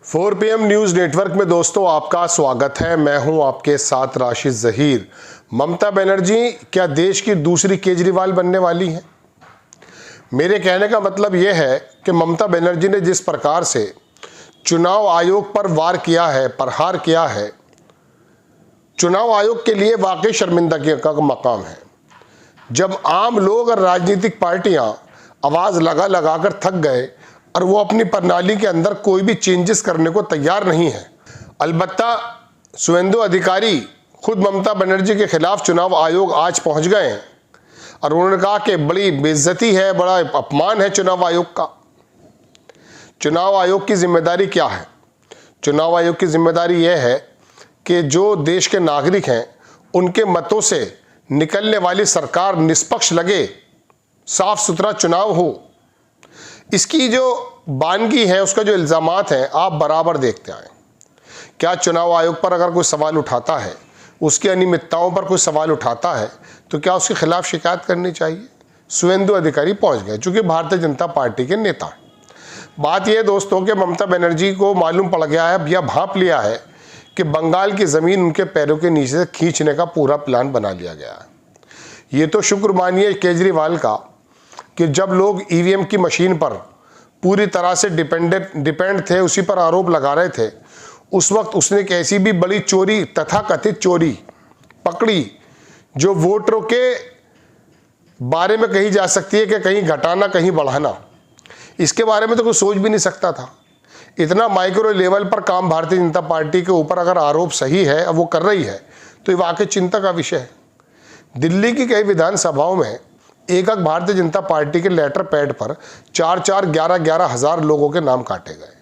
4 PM news network में दोस्तों आपका स्वागत है। मैं हूं आपके साथ राशिद ज़हीर। ममता बनर्जी क्या देश की दूसरी केजरीवाल बनने वाली हैं? मेरे कहने का मतलब यह है कि ममता बनर्जी ने जिस प्रकार से चुनाव आयोग पर वार किया है, प्रहार किया है, चुनाव आयोग के लिए वाकई शर्मिंदगी का मकाम है। जब आम लोग और राजनीतिक पार्टियां आवाज़ लगा लगा कर थक गए और वो अपनी प्रणाली के अंदर कोई भी चेंजेस करने को तैयार नहीं है। अलबत्ता शुवेंदु अधिकारी खुद ममता बनर्जी के खिलाफ चुनाव आयोग आज पहुंच गए हैं और उन्होंने कहा कि बड़ी बेइज्जती है, बड़ा अपमान है चुनाव आयोग का। चुनाव आयोग की जिम्मेदारी क्या है? चुनाव आयोग की जिम्मेदारी यह है कि जो देश के नागरिक हैं उनके मतों से निकलने वाली सरकार निष्पक्ष लगे, साफ सुथरा चुनाव हो। इसकी जो बानगी है, उसका जो इल्ज़ामात हैं, आप बराबर देखते आए। क्या चुनाव आयोग पर अगर कोई सवाल उठाता है, उसकी अनियमितताओं पर कोई सवाल उठाता है, तो क्या उसके खिलाफ शिकायत करनी चाहिए? शुवेंदु अधिकारी पहुंच गए, चूंकि भारतीय जनता पार्टी के नेता हैं। बात यह दोस्तों कि ममता बनर्जी को मालूम पड़ गया है या भांप लिया है कि बंगाल की ज़मीन उनके पैरों के नीचे से खींचने का पूरा प्लान बना लिया गया है। ये तो शुक्र मानिए केजरीवाल का कि जब लोग ईवीएम की मशीन पर पूरी तरह से डिपेंड थे, उसी पर आरोप लगा रहे थे, उस वक्त उसने एक ऐसी भी बड़ी चोरी, तथाकथित चोरी पकड़ी जो वोटरों के बारे में कही जा सकती है कि कहीं घटाना कहीं बढ़ाना। इसके बारे में तो कोई सोच भी नहीं सकता था। इतना माइक्रो लेवल पर काम भारतीय जनता पार्टी के ऊपर अगर आरोप सही है, अब वो कर रही है, तो ये वाकई चिंता का विषय है। दिल्ली की कई विधानसभाओं में एक भारतीय जनता पार्टी के लेटर पैड पर 11 हज़ार लोगों के नाम काटे गए।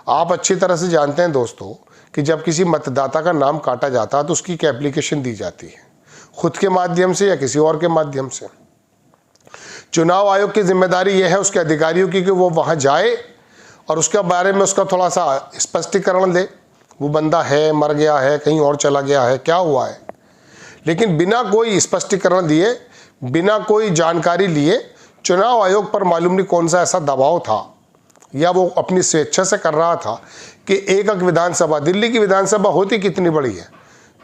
आप अच्छी तरह से जानते हैं दोस्तों कि जब किसी मतदाता का नाम काटा जाता है तो उसकी एक एप्लीकेशन दी जाती है, खुद के माध्यम से या किसी और के माध्यम से। चुनाव आयोग की जिम्मेदारी यह है उसके अधिकारियों की कि वो वहाँ जाए और उसके बारे में उसका थोड़ा सा स्पष्टीकरण दे। वो बंदा है, मर गया है, कहीं और चला गया है, क्या हुआ है। लेकिन बिना कोई स्पष्टीकरण दिए, बिना कोई जानकारी लिए चुनाव आयोग पर मालूम नहीं कौन सा ऐसा दबाव था या वो अपनी स्वेच्छा से कर रहा था कि एक विधानसभा, दिल्ली की विधानसभा होती कितनी बड़ी है,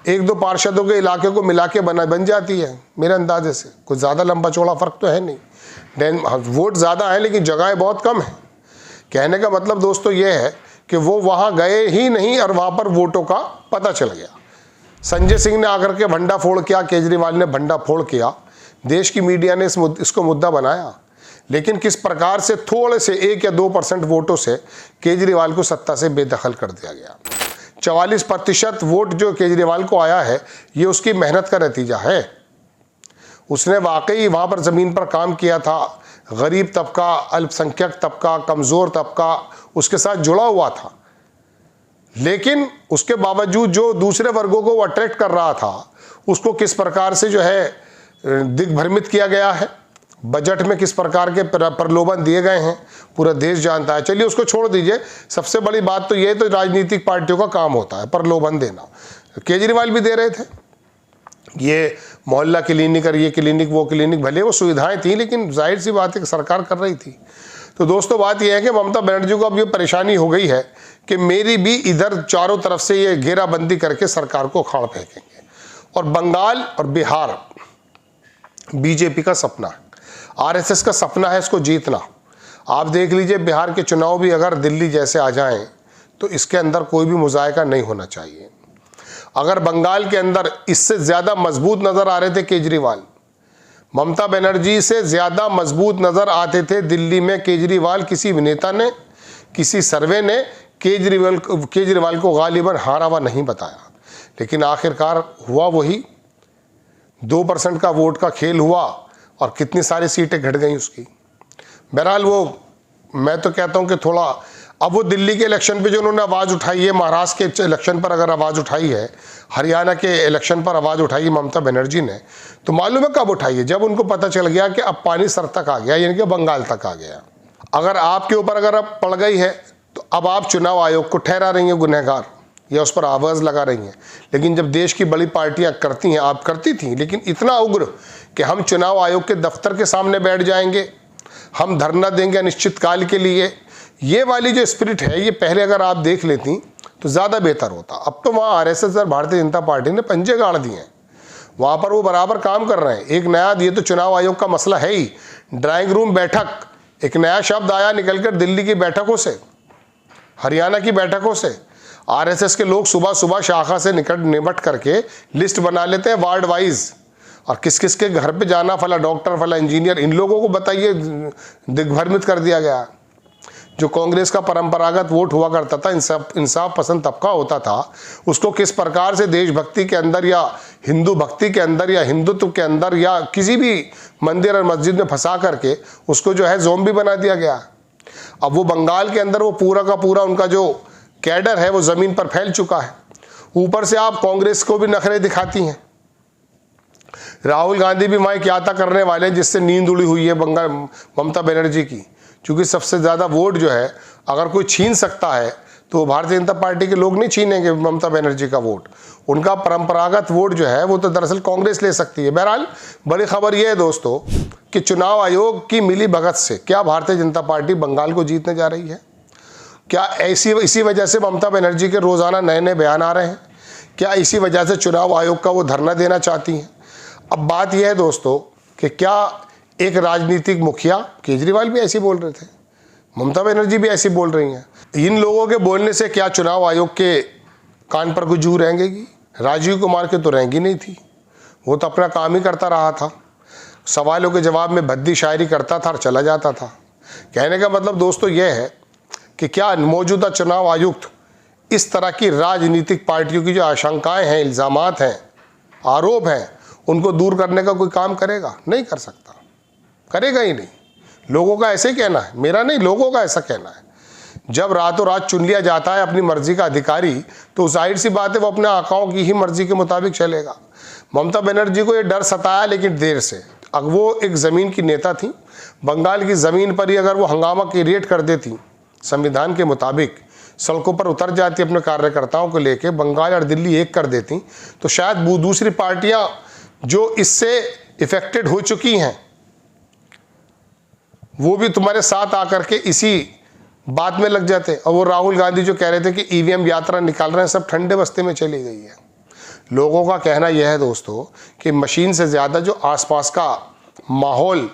1-2 पार्षदों के इलाके को मिला के बन जाती है मेरे अंदाजे से। कुछ ज़्यादा लंबा चौड़ा फ़र्क तो है नहीं, वोट ज़्यादा है लेकिन जगहें बहुत कम है। कहने का मतलब दोस्तों ये है कि वो वहाँ गए ही नहीं और वहाँ पर वोटों का पता चल गया। संजय सिंह ने आकर के भंडाफोड़ किया, केजरीवाल ने भंडाफोड़ किया, देश की मीडिया ने इसको मुद्दा बनाया। लेकिन किस प्रकार से थोड़े से 1 या 2% वोटों से केजरीवाल को सत्ता से बेदखल कर दिया गया। 44% वोट जो केजरीवाल को आया है, ये उसकी मेहनत का नतीजा है। उसने वाकई वहाँ पर ज़मीन पर काम किया था। गरीब तबका, अल्पसंख्यक तबका, कमज़ोर तबका उसके साथ जुड़ा हुआ था। लेकिन उसके बावजूद जो दूसरे वर्गों को वो अट्रैक्ट कर रहा था, उसको किस प्रकार से जो है दिग्भ्रमित किया गया है, बजट में किस प्रकार के प्रलोभन दिए गए हैं, पूरा देश जानता है। चलिए उसको छोड़ दीजिए, सबसे बड़ी बात तो ये तो राजनीतिक पार्टियों का काम होता है प्रलोभन देना। केजरीवाल भी दे रहे थे, ये मोहल्ला क्लिनिक और ये क्लिनिक वो क्लिनिक, भले वो सुविधाएं थी लेकिन जाहिर सी बात है कि सरकार कर रही थी। तो दोस्तों बात यह है कि ममता बनर्जी को अब ये परेशानी हो गई है कि मेरी भी इधर चारों तरफ से ये घेराबंदी करके सरकार को उखाड़ फेंकेंगे। और बंगाल और बिहार बीजेपी का सपना है, आरएसएस का सपना है इसको जीतना। आप देख लीजिए बिहार के चुनाव भी अगर दिल्ली जैसे आ जाएं तो इसके अंदर कोई भी मुजायका नहीं होना चाहिए। अगर बंगाल के अंदर इससे ज़्यादा मजबूत नज़र आ रहे थे केजरीवाल, ममता बनर्जी से ज़्यादा मजबूत नज़र आते थे दिल्ली में केजरीवाल, किसी नेता ने, किसी सर्वे ने केजरीवाल को गालिबन हारा हुआ नहीं बताया। लेकिन आखिरकार हुआ वही, 2% का वोट का खेल हुआ और कितनी सारी सीटें घट गई उसकी। बहरहाल वो, मैं तो कहता हूं कि थोड़ा अब वो दिल्ली के इलेक्शन पे जो उन्होंने आवाज़ उठाई है, महाराष्ट्र के इलेक्शन पर अगर आवाज़ उठाई है, हरियाणा के इलेक्शन पर आवाज़ उठाई है ममता बनर्जी ने, तो मालूम है कब उठाई है? जब उनको पता चल गया कि अब पानी सर तक आ गया, यानी कि बंगाल तक आ गया। अगर आपके ऊपर अगर अब पड़ गई है तो अब आप चुनाव आयोग को ठहरा रही हैं गुनहगार या उस पर आवाज़ लगा रही हैं। लेकिन जब देश की बड़ी पार्टियां करती हैं, आप करती थी, लेकिन इतना उग्र कि हम चुनाव आयोग के दफ्तर के सामने बैठ जाएंगे, हम धरना देंगे अनिश्चित काल के लिए, ये वाली जो स्पिरिट है ये पहले अगर आप देख लेती तो ज़्यादा बेहतर होता। अब तो वहाँ आरएसएस और भारतीय जनता पार्टी ने पंजे गाड़ दिए हैं, वहाँ पर वो बराबर काम कर रहे हैं। एक नया, ये तो चुनाव आयोग का मसला है ही, ड्राइंग रूम बैठक, एक नया शब्द आया निकलकर दिल्ली की बैठकों से, हरियाणा की बैठकों से। आरएसएस के लोग सुबह सुबह शाखा से निपट करके लिस्ट बना लेते हैं वार्ड वाइज, और किस किस के घर पे जाना, फला डॉक्टर फला इंजीनियर, इन लोगों को बताइए दिग्भ्रमित कर दिया गया। जो कांग्रेस का परंपरागत वोट हुआ करता था, इंसाफ पसंद तबका होता था, उसको किस प्रकार से देशभक्ति के अंदर या हिंदू भक्ति के अंदर या हिंदुत्व के अंदर या किसी भी मंदिर और मस्जिद में फंसा करके उसको जो है ज़ोंबी बना दिया गया। अब वो बंगाल के अंदर वो पूरा का पूरा उनका जो कैडर है वो ज़मीन पर फैल चुका है। ऊपर से आप कांग्रेस को भी नखरे दिखाती हैं। राहुल गांधी भी वहाँ क्या था करने वाले हैं जिससे नींद उड़ी हुई है बंगाल ममता बनर्जी की, क्योंकि सबसे ज़्यादा वोट जो है अगर कोई छीन सकता है तो भारतीय जनता पार्टी के लोग नहीं छीनेंगे ममता बनर्जी का वोट। उनका परंपरागत वोट जो है वो तो दरअसल कांग्रेस ले सकती है। बहरहाल बड़ी खबर यह है दोस्तों कि चुनाव आयोग की मिली भगत से क्या भारतीय जनता पार्टी बंगाल को जीतने जा रही है? क्या इसी वजह से ममता बनर्जी के रोज़ाना नए नए बयान आ रहे हैं? क्या इसी वजह से चुनाव आयोग का वो धरना देना चाहती हैं? अब बात यह है दोस्तों कि क्या एक राजनीतिक मुखिया, केजरीवाल भी ऐसे बोल रहे थे, ममता बनर्जी भी ऐसी बोल रही हैं, इन लोगों के बोलने से क्या चुनाव आयोग के कान पर कोई जू रेंगेगी? राजीव कुमार के तो रेंगी नहीं थी, वो तो अपना काम ही करता रहा था, सवालों के जवाब में भद्दी शायरी करता था और चला जाता था। कहने का मतलब दोस्तों यह है कि क्या मौजूदा चुनाव आयुक्त इस तरह की राजनीतिक पार्टियों की जो आशंकाएं हैं, इल्ज़ामात हैं, आरोप हैं, उनको दूर करने का कोई काम करेगा? नहीं कर सकता, करेगा ही नहीं। लोगों का ऐसे ही कहना है, मेरा नहीं, लोगों का ऐसा कहना है। जब रातों रात चुन लिया जाता है अपनी मर्जी का अधिकारी तो जाहिर सी बात है वो अपने आकाओं की ही मर्जी के मुताबिक चलेगा। ममता बनर्जी को ये डर सताया, लेकिन देर से। अब वो एक ज़मीन की नेता थी, बंगाल की ज़मीन पर ही अगर वो हंगामा क्रिएट कर देती, संविधान के मुताबिक सड़कों पर उतर जाती अपने कार्यकर्ताओं को लेकर, बंगाल और दिल्ली एक कर देती, तो शायद दूसरी पार्टियां जो इससे इफेक्टेड हो चुकी हैं वो भी तुम्हारे साथ आकर के इसी बात में लग जाते। और वो राहुल गांधी जो कह रहे थे कि ईवीएम यात्रा निकाल रहे हैं, सब ठंडे बस्ते में चली गई है। लोगों का कहना यह है दोस्तों कि मशीन से ज़्यादा जो आसपास का माहौल,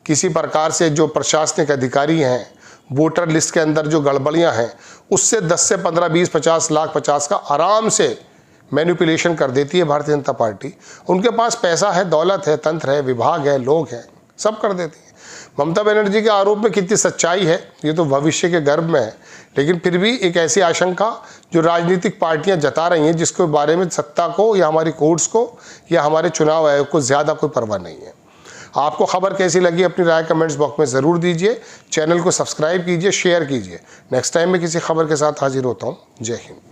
किसी प्रकार से जो प्रशासनिक अधिकारी हैं, वोटर लिस्ट के अंदर जो गड़बड़ियां हैं, उससे 10 से 15, 20, 50 लाख 50 का आराम से मैनिपुलेशन कर देती है भारतीय जनता पार्टी। उनके पास पैसा है, दौलत है, तंत्र है, विभाग है, लोग हैं, सब कर देती है। ममता बनर्जी के आरोप में कितनी सच्चाई है ये तो भविष्य के गर्भ में है, लेकिन फिर भी एक ऐसी आशंका जो राजनीतिक पार्टियां जता रही हैं जिसके बारे में सत्ता को या हमारी कोर्ट्स को या हमारे चुनाव आयोग को ज़्यादा कोई परवाह नहीं है। आपको खबर कैसी लगी अपनी राय कमेंट्स बॉक्स में ज़रूर दीजिए। चैनल को सब्सक्राइब कीजिए, शेयर कीजिए। नेक्स्ट टाइम मैं किसी खबर के साथ हाजिर होता हूँ। जय हिंद।